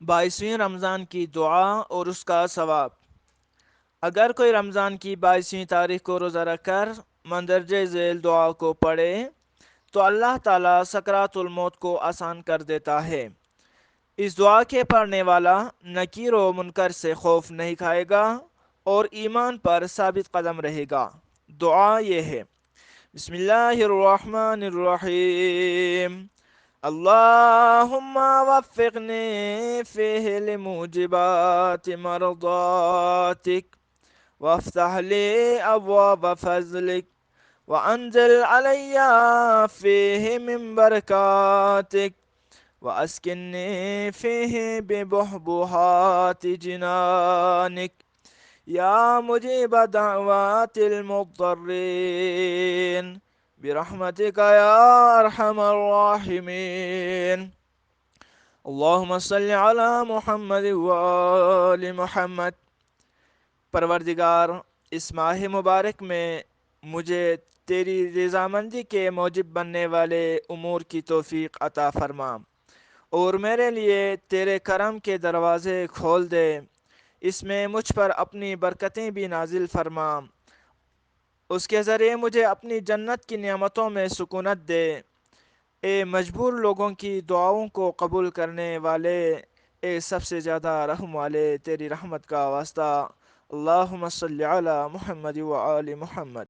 22ویں رمضان کی دعا اور اس کا ثواب۔ اگر کوئی رمضان کی 22ویں تاریخ کو روزہ رکھ کر مندرجہ ذیل دعا کو پڑھے تو اللہ تعالیٰ سکرات الموت کو آسان کر دیتا ہے۔ اس دعا کے پڑھنے والا نکیر و منکر سے خوف نہیں کھائے گا اور ایمان پر ثابت قدم رہے گا۔ دعا یہ ہے: بسم اللہ الرحمن الرحیم، اللہم وفقنی فیہ لموجبات مرضاتک وافتح لی ابواب فضلک وانزل علی فیہ من برکاتک واسکنی فیہ ببحبوحات جنانک یا مجیب دعوات المضطرین برحمتک یا ارحم الراحمین۔ اللہم صلی علی محمد وآل محمد۔ پروردگار، اس ماہ مبارک میں مجھے تیری رضامندی کے موجب بننے والے امور کی توفیق عطا فرما اور میرے لیے تیرے کرم کے دروازے کھول دے۔ اس میں مجھ پر اپنی برکتیں بھی نازل فرما، اس کے ذریعے مجھے اپنی جنت کی نعمتوں میں سکونت دے۔ اے مجبور لوگوں کی دعاؤں کو قبول کرنے والے، اے سب سے زیادہ رحم والے، تیری رحمت کا واسطہ۔ اللہم صلی علی محمد وآل محمد۔